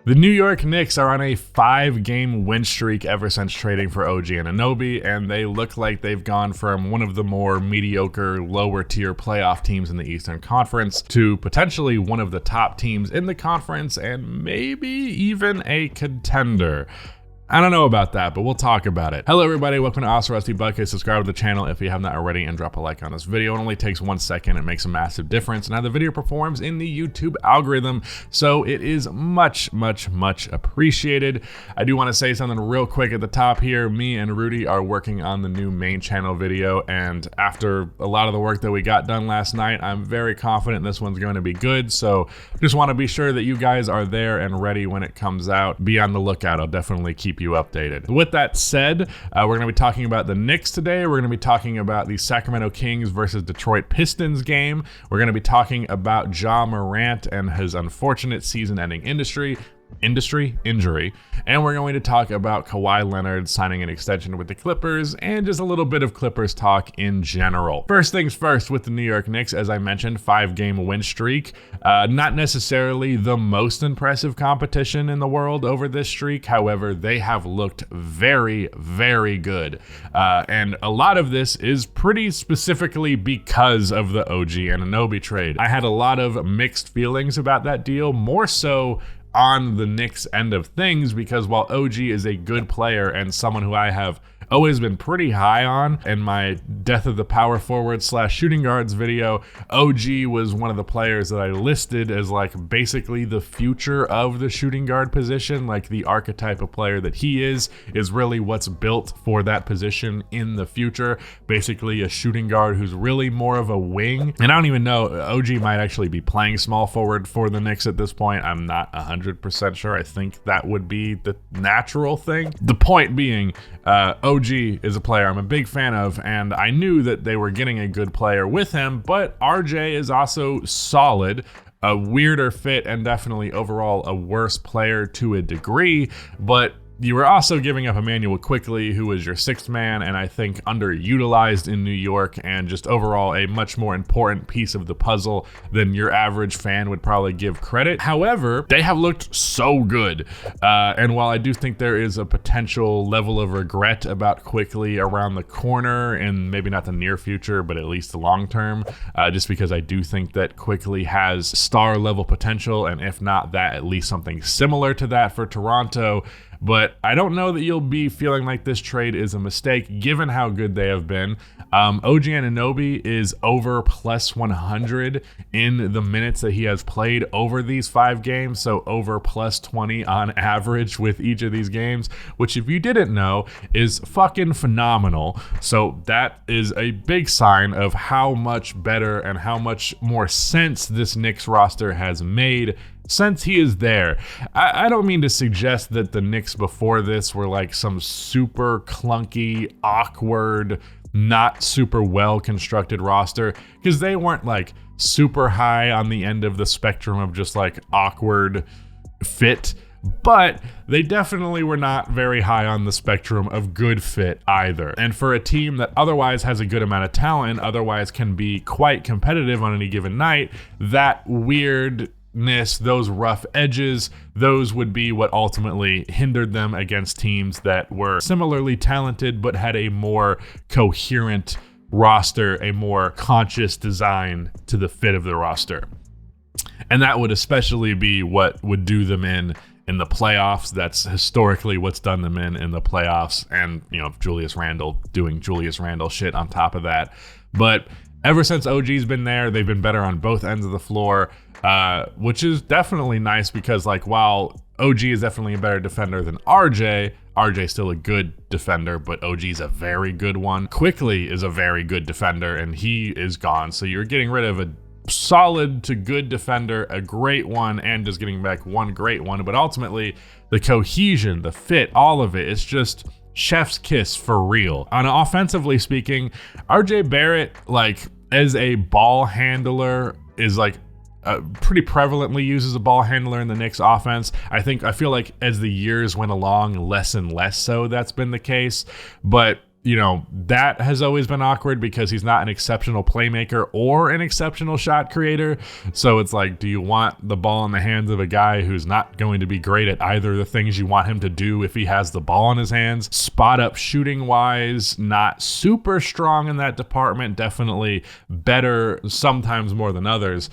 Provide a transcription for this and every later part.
The New York Knicks are on a 5-game win streak ever since trading for OG Anunoby, and they look like they've gone from one of the more mediocre, lower-tier playoff teams in the Eastern Conference to potentially one of the top teams in the conference and maybe even a contender. I don't know about that, but we'll talk about it. Hello everybody, welcome to Awesome Rusty Bucket. Subscribe to the channel if you have not already and drop a like on this video. It only takes 1 second. It makes a massive difference in how the video performs in the YouTube algorithm, so it is much appreciated. I do want to say something real quick at the top here. Me and Rudy are working on the new main channel video, and after a lot of the work that we got done last night, I'm very confident this one's going to be good, so just want to be sure that you guys are there and ready when it comes out. Be on the lookout. I'll definitely keep you updated. With that said, we're going to be talking about the Knicks today. We're going to be talking about the Sacramento Kings versus Detroit Pistons game. We're going to be talking about Ja Morant and his unfortunate season-ending injury, and we're going to talk about Kawhi Leonard signing an extension with the Clippers and just a little bit of Clippers talk in general. First things first, with the New York Knicks, as I mentioned, 5-game win streak. Not necessarily the most impressive competition in the world over this streak. However, they have looked very good. And a lot of this is pretty specifically because of the OG Anunoby trade. I had a lot of mixed feelings about that deal, more so on the Knicks end of things, because while OG is a good player and someone who I have always been pretty high on in my Death of the Power Forward / Shooting Guards video, OG was one of the players that I listed as like basically the future of the shooting guard position. Like the archetype of player that he is really what's built for that position in the future. Basically a shooting guard who's really more of a wing. And I don't even know, OG might actually be playing small forward for the Knicks at this point. I'm not 100% sure. I think that would be the natural thing. The point being, OG is a player I'm a big fan of, and I knew that they were getting a good player with him, but RJ is also solid, a weirder fit, and definitely overall a worse player to a degree, but you were also giving up Emmanuel Quickley, who was your sixth man, and I think underutilized in New York, and just overall a much more important piece of the puzzle than your average fan would probably give credit. However, they have looked so good, and while I do think there is a potential level of regret about Quickley around the corner, and maybe not the near future, but at least the long term, just because I do think that Quickley has star level potential, and if not that, at least something similar to that for Toronto. But I don't know that you'll be feeling like this trade is a mistake given how good they have been. OG Anunoby is over plus 100 in the minutes that he has played over these 5 games, so over plus 20 on average with each of these games, which if you didn't know is fucking phenomenal. So that is a big sign of how much better and how much more sense this Knicks roster has made since he is there. I don't mean to suggest that the Knicks before this were like some super clunky, awkward, not super well constructed roster, because they weren't like super high on the end of the spectrum of just like awkward fit, but they definitely were not very high on the spectrum of good fit either. And for a team that otherwise has a good amount of talent, otherwise can be quite competitive on any given night, that weirdness, those rough edges, those would be what ultimately hindered them against teams that were similarly talented but had a more coherent roster, a more conscious design to the fit of the roster. And that would especially be what would do them in the playoffs. That's historically what's done them in the playoffs, and you know, Julius Randle doing Julius Randle shit on top of that. But ever since OG's been there, they've been better on both ends of the floor, which is definitely nice, because like while OG is definitely a better defender than RJ's still a good defender, but OG's a very good one. Quickley is a very good defender, and he is gone. So you're getting rid of a solid to good defender, a great one, and just getting back one great one. But ultimately, the cohesion, the fit, all of it, it's just chef's kiss for real. On offensively speaking, RJ Barrett, like as a ball handler, is like pretty prevalently used as a ball handler in the Knicks offense. I feel like as the years went along, less and less so that's been the case. But that has always been awkward because he's not an exceptional playmaker or an exceptional shot creator. So it's like, do you want the ball in the hands of a guy who's not going to be great at either of the things you want him to do if he has the ball in his hands? Spot up shooting wise, not super strong in that department. Definitely better sometimes more than others.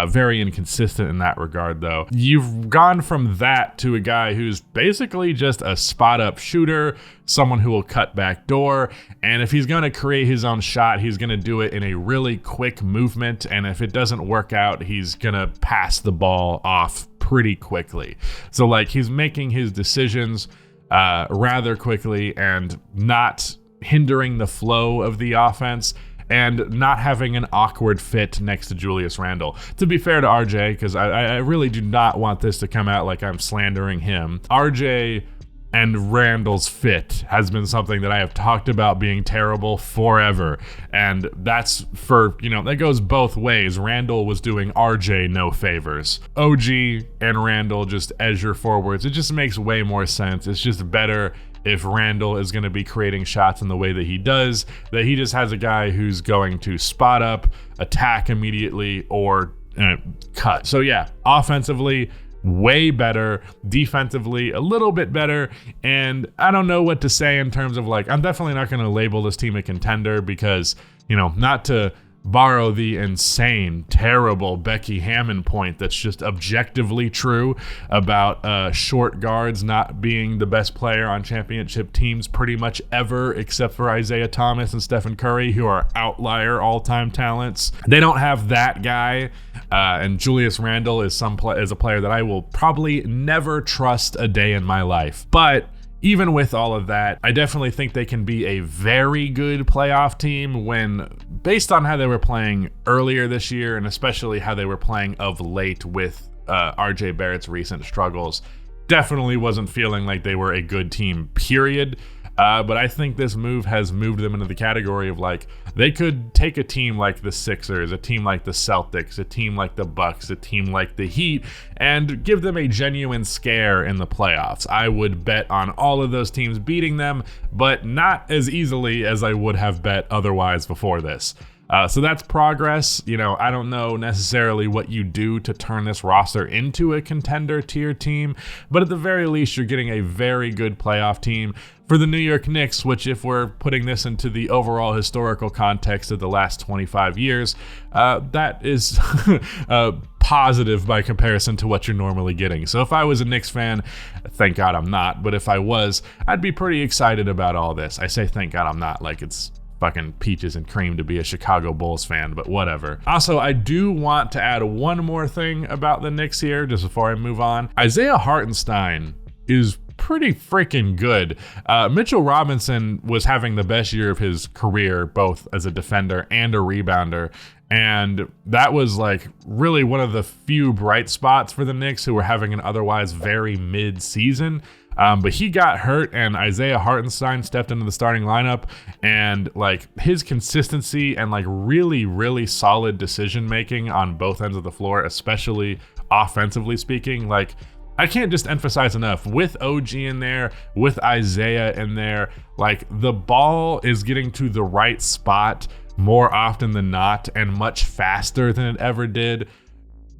Very inconsistent in that regard, though. You've gone from that to a guy who's basically just a spot up shooter, someone who will cut back door, and if he's going to create his own shot, he's going to do it in a really quick movement, and if it doesn't work out, he's going to pass the ball off pretty quickly. So like, he's making his decisions rather quickly and not hindering the flow of the offense, and not having an awkward fit next to Julius Randle. To be fair to RJ, because I really do not want this to come out like I'm slandering him, RJ and Randle's fit has been something that I have talked about being terrible forever. And that's that goes both ways. Randle was doing RJ no favors. OG and Randle just as your forwards. It just makes way more sense. It's just better if Randle is going to be creating shots in the way that he does, that he just has a guy who's going to spot up, attack immediately, or cut. So yeah, offensively, way better. Defensively, a little bit better. And I don't know what to say in terms of I'm definitely not going to label this team a contender because, not to borrow the insane, terrible Becky Hammond point that's just objectively true about short guards not being the best player on championship teams pretty much ever, except for Isaiah Thomas and Stephen Curry, who are outlier all-time talents. They don't have that guy, and Julius Randle is a player that I will probably never trust a day in my life. But even with all of that, I definitely think they can be a very good playoff team when, based on how they were playing earlier this year, and especially how they were playing of late with RJ Barrett's recent struggles, definitely wasn't feeling like they were a good team, period. But I think this move has moved them into the category of they could take a team like the Sixers, a team like the Celtics, a team like the Bucks, a team like the Heat, and give them a genuine scare in the playoffs. I would bet on all of those teams beating them, but not as easily as I would have bet otherwise before this. So that's progress. I don't know necessarily what you do to turn this roster into a contender tier team, but at the very least, you're getting a very good playoff team for the New York Knicks, which, if we're putting this into the overall historical context of the last 25 years, that is positive by comparison to what you're normally getting. So if I was a Knicks fan, thank God I'm not, but if I was, I'd be pretty excited about all this. I say thank God I'm not like it's fucking peaches and cream to be a Chicago Bulls fan, but whatever. Also, I do want to add one more thing about the Knicks here, just before I move on. Isaiah Hartenstein is pretty freaking good. Mitchell Robinson was having the best year of his career, both as a defender and a rebounder. And that was really one of the few bright spots for the Knicks, who were having an otherwise very mid-season. But he got hurt, and Isaiah Hartenstein stepped into the starting lineup, and his consistency and really, really solid decision making on both ends of the floor, especially offensively speaking, I can't just emphasize enough, with OG in there, with Isaiah in there, the ball is getting to the right spot more often than not and much faster than it ever did.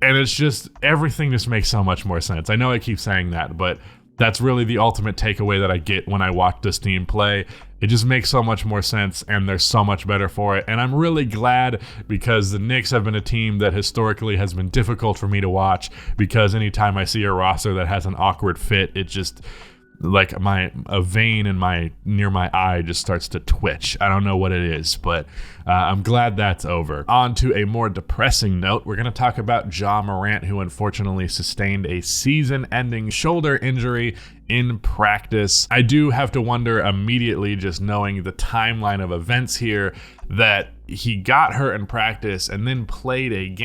And it's just, everything just makes so much more sense. I know I keep saying that, but that's really the ultimate takeaway that I get when I watch this team play. It just makes so much more sense, and they're so much better for it. And I'm really glad, because the Knicks have been a team that historically has been difficult for me to watch, because anytime I see a roster that has an awkward fit, it just, a vein in near my eye just starts to twitch. I don't know what it is, but I'm glad that's over. On to a more depressing note, we're going to talk about Ja Morant, who unfortunately sustained a season-ending shoulder injury in practice. I do have to wonder immediately, just knowing the timeline of events here, that he got hurt in practice and then played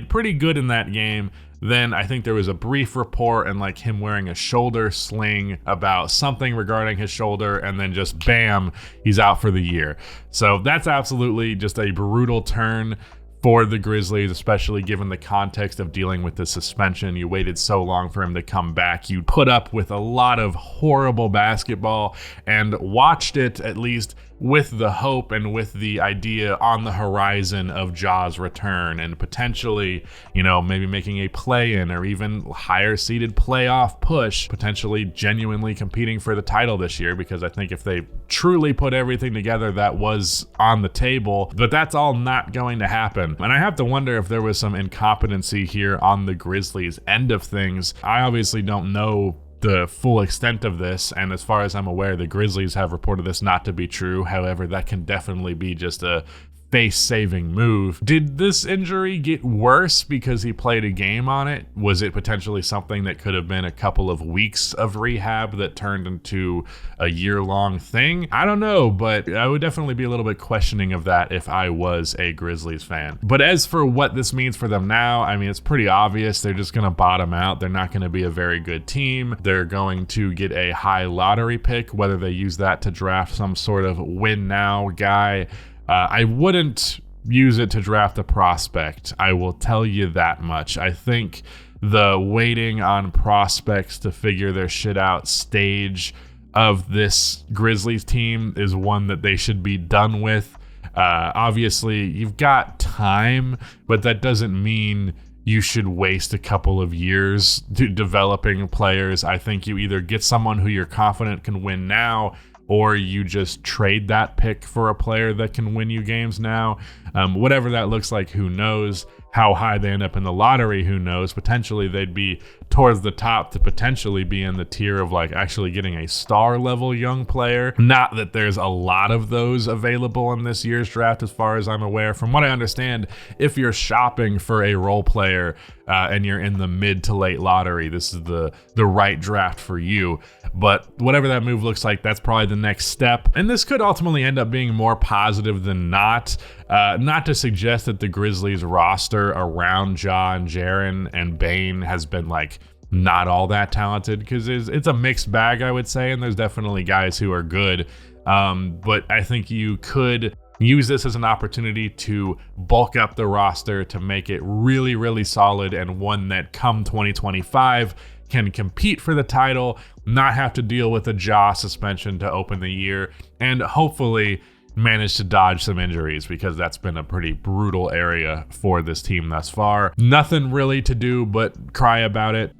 pretty good in that game. Then I think there was a brief report and him wearing a shoulder sling about something regarding his shoulder, and then just bam, he's out for the year. So that's absolutely just a brutal turn for the Grizzlies, especially given the context of dealing with the suspension. You waited so long for him to come back. You put up with a lot of horrible basketball and watched it, at least, with the hope and with the idea on the horizon of Ja's return and potentially, maybe making a play-in or even higher seeded playoff push, potentially genuinely competing for the title this year, because I think if they truly put everything together that was on the table, but that's all not going to happen. And I have to wonder if there was some incompetency here on the Grizzlies' end of things. I obviously don't know the full extent of this, and as far as I'm aware, the Grizzlies have reported this not to be true. However, that can definitely be just a face-saving move. Did this injury get worse because he played a game on it? Was it potentially something that could have been a couple of weeks of rehab that turned into a year-long thing? I don't know, but I would definitely be a little bit questioning of that if I was a Grizzlies fan. But as for what this means for them now, I mean, it's pretty obvious. They're just going to bottom out. They're not going to be a very good team. They're going to get a high lottery pick, whether they use that to draft some sort of win-now guy. I wouldn't use it to draft a prospect. I will tell you that much. I think the waiting on prospects to figure their shit out stage of this Grizzlies team is one that they should be done with. Obviously, you've got time, but that doesn't mean you should waste a couple of years developing players. I think you either get someone who you're confident can win now, or you just trade that pick for a player that can win you games now. Whatever that looks like, who knows? How high they end up in the lottery, who knows? Potentially they'd be towards the top to potentially be in the tier of like actually getting a star level young player. Not that there's a lot of those available in this year's draft as far as I'm aware. From what I understand, if you're shopping for a role player and you're in the mid to late lottery, this is the right draft for you. But whatever that move looks like, that's probably the next step. And this could ultimately end up being more positive than not. Not to suggest that the Grizzlies roster around Ja and Jaren and Bane has been like not all that talented, because it's a mixed bag, I would say, and there's definitely guys who are good. But I think you could use this as an opportunity to bulk up the roster to make it really, really solid, and one that come 2025 can compete for the title, not have to deal with a Ja suspension to open the year, and hopefully managed to dodge some injuries, because that's been a pretty brutal area for this team thus far. Nothing really to do but cry about it.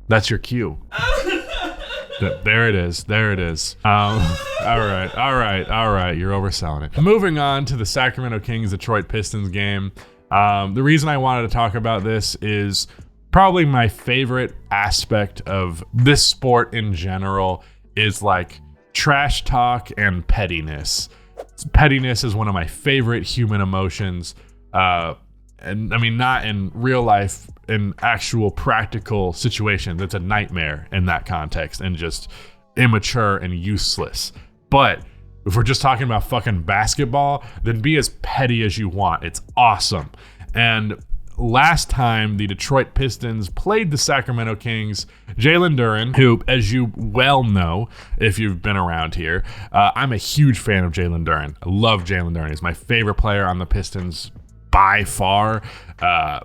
That's your cue. There it is. All right. You're overselling it. Moving on to the Sacramento Kings Detroit Pistons game. The reason I wanted to talk about this is probably my favorite aspect of this sport in general is like trash talk and pettiness. Pettiness is one of my favorite human emotions. And I mean, not in real life, in actual practical situations. It's a nightmare in that context and just immature and useless. But if we're just talking about fucking basketball, then be as petty as you want. It's awesome. And last time the Detroit Pistons played the Sacramento Kings, Jalen Duren, who, as you well know, if you've been around here, I'm a huge fan of Jalen Duren. I love Jalen Duren. He's my favorite player on the Pistons by far.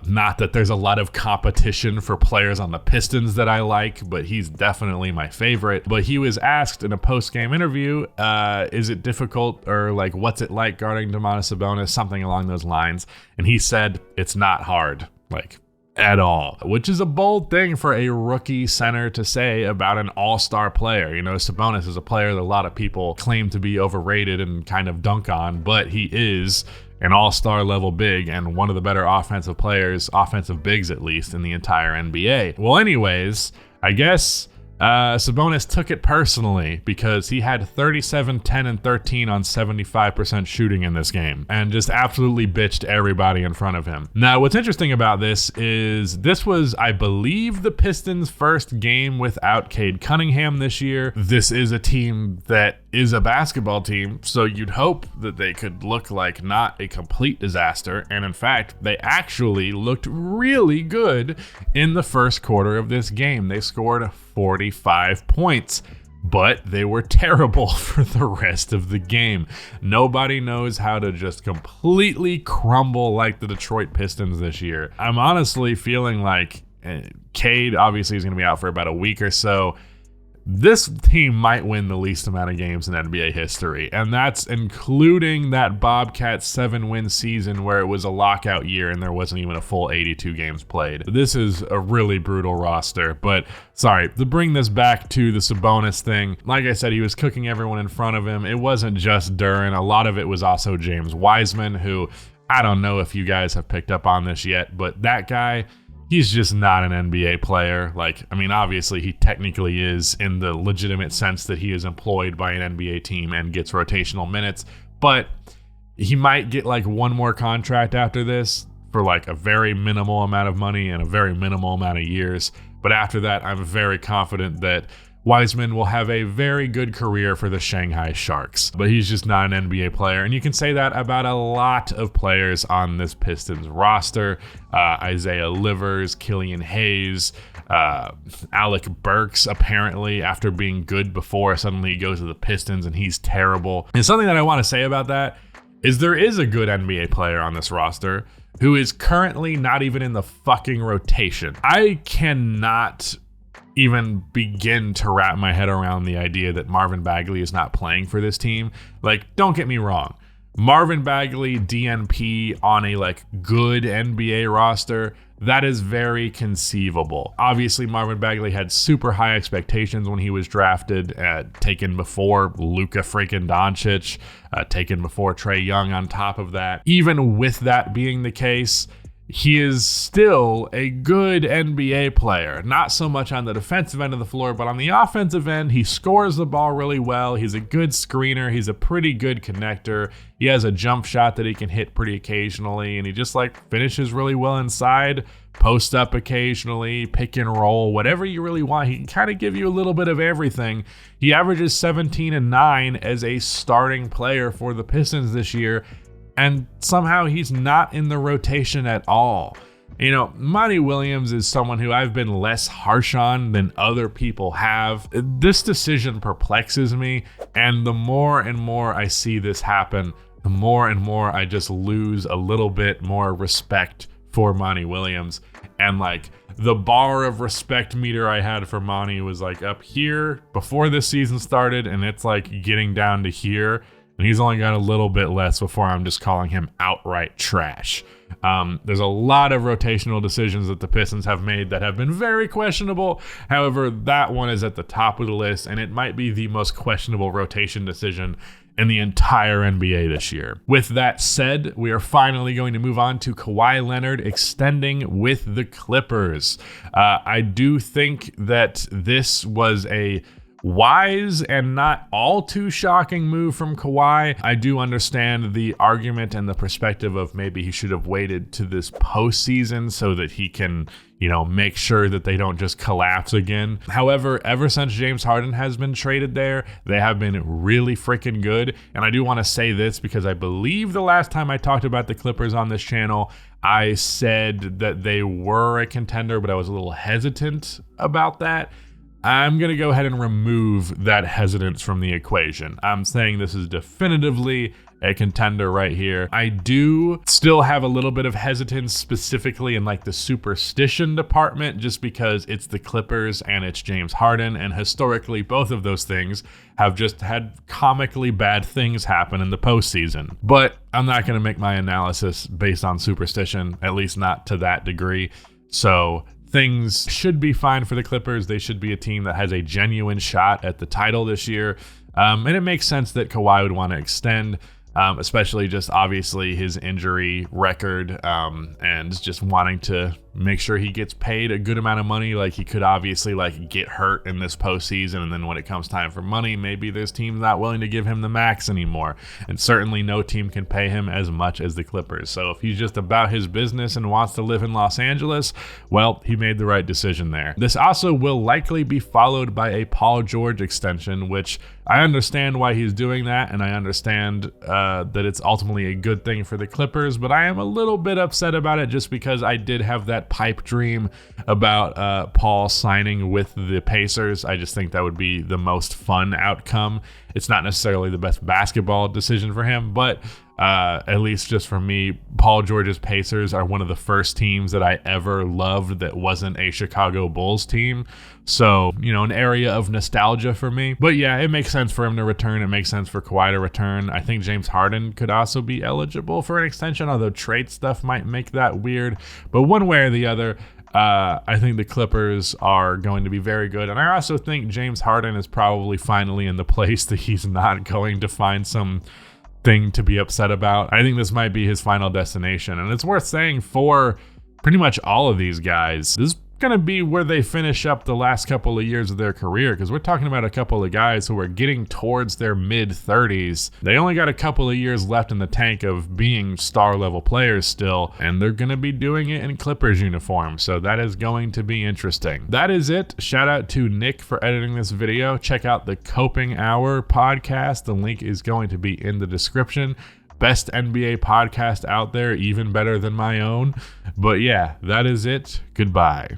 Not that there's a lot of competition for players on the Pistons that I like, but he's definitely my favorite. But he was asked in a post-game interview, is it difficult, or like what's it like guarding Domantas Sabonis, something along those lines. And he said it's not hard, like at all, which is a bold thing for a rookie center to say about an all-star player. You know, Sabonis is a player that a lot of people claim to be overrated and kind of dunk on, but he is an all-star level big and one of the better offensive players, offensive bigs at least, in the entire NBA. Well, anyways, I guess Sabonis took it personally because he had 37, 10, and 13 on 75% shooting in this game and just absolutely bitched everybody in front of him. Now, what's interesting about this is this was, I believe, the Pistons' first game without Cade Cunningham this year. This is a team that is a basketball team, so you'd hope that they could look like not a complete disaster. And in fact, they actually looked really good in the first quarter of this game. They scored 45 points, but they were terrible for the rest of the game. Nobody knows how to just completely crumble like the Detroit Pistons this year. I'm honestly feeling like Cade obviously is going to be out for about a week or so. this team might win the least amount of games in NBA history, and that's including that Bobcats 7-win season where it was a lockout year and there wasn't even a full 82 games played. This is a really brutal roster, but sorry, to bring this back to the Sabonis thing, like I said, he was cooking everyone in front of him. It wasn't just Duren. A lot of it was also James Wiseman, who I don't know if you guys have picked up on this yet, but that guy, he's just not an NBA player. Like, I mean, obviously he technically is in the legitimate sense that he is employed by an NBA team and gets rotational minutes, but he might get like one more contract after this for like a very minimal amount of money and a very minimal amount of years. But after that, I'm very confident that Wiseman will have a very good career for the Shanghai Sharks, but he's just not an NBA player. And you can say that about a lot of players on this Pistons roster. Isaiah Livers, Killian Hayes, Alec Burks, apparently, after being good before, suddenly he goes to the Pistons and he's terrible. And something that I want to say about that is there is a good NBA player on this roster who is currently not even in the fucking rotation. I cannot even begin to wrap my head around the idea that Marvin Bagley is not playing for this team. Like, don't get me wrong. Marvin Bagley, DNP on a like good NBA roster, that is very conceivable. Obviously, Marvin Bagley had super high expectations when he was drafted, taken before Luka freaking Doncic, taken before Trae Young on top of that. Even with that being the case, he is still a good NBA player. Not so much on the defensive end of the floor, but on the offensive end, he scores the ball really well. He's a good screener. He's a pretty good connector. He has a jump shot that he can hit pretty occasionally, and he just like finishes really well inside, post up occasionally, pick and roll, whatever you really want. He can kind of give you a little bit of everything. He averages 17 and 9 as a starting player for the Pistons this year, and somehow he's not in the rotation at all. You know, Monty Williams is someone who I've been less harsh on than other people have. This decision perplexes me, and the more and more I see this happen, the more and more I just lose a little bit more respect for Monty Williams. And like the bar of respect meter I had for Monty was like up here before this season started, and it's like getting down to here. And he's only got a little bit less before I'm just calling him outright trash. There's a lot of rotational decisions that the Pistons have made that have been very questionable. However, that one is at the top of the list, and it might be the most questionable rotation decision in the entire NBA this year. With that said, we are finally going to move on to Kawhi Leonard extending with the Clippers. I do think that this was a wise and not all too shocking move from Kawhi. I do understand the argument and the perspective of maybe he should have waited to this postseason so that he can, make sure that they don't just collapse again. However, ever since James Harden has been traded there, they have been really freaking good. And I do want to say this because I believe the last time I talked about the Clippers on this channel, I said that they were a contender, but I was a little hesitant about that. I'm going to go ahead and remove that hesitance from the equation. I'm saying this is definitively a contender right here. I do still have a little bit of hesitance specifically in like the superstition department just because it's the Clippers and it's James Harden, and historically both of those things have just had comically bad things happen in the postseason. But I'm not going to make my analysis based on superstition, at least not to that degree. So things should be fine for the Clippers. They should be a team that has a genuine shot at the title this year. And it makes sense that Kawhi would want to extend, especially just obviously his injury record and just wanting to make sure he gets paid a good amount of money. Like he could obviously like get hurt in this postseason, and then when it comes time for money, maybe this team's not willing to give him the max anymore. And certainly no team can pay him as much as the Clippers. So if he's just about his business and wants to live in Los Angeles, well, he made the right decision there. This also will likely be followed by a Paul George extension, which I understand why he's doing that, and I understand that it's ultimately a good thing for the Clippers, but I am a little bit upset about it just because I did have that pipe dream about Paul signing with the Pacers. I just think that would be the most fun outcome. It's not necessarily the best basketball decision for him, but At least just for me, Paul George's Pacers are one of the first teams that I ever loved that wasn't a Chicago Bulls team. So, an area of nostalgia for me. But yeah, it makes sense for him to return. It makes sense for Kawhi to return. I think James Harden could also be eligible for an extension, although trade stuff might make that weird. But one way or the other, I think the Clippers are going to be very good. And I also think James Harden is probably finally in the place that he's not going to find some thing to be upset about. I think this might be his final destination. And it's worth saying for pretty much all of these guys, this is going to be where they finish up the last couple of years of their career, because we're talking about a couple of guys who are getting towards their mid-30s. They only got a couple of years left in the tank of being star-level players still, and they're going to be doing it in Clippers uniform, so that is going to be interesting. That is it. Shout out to Nick for editing this video. Check out the Coping Hour podcast. The link is going to be in the description. Best NBA podcast out there, even better than my own. But yeah, that is it. Goodbye.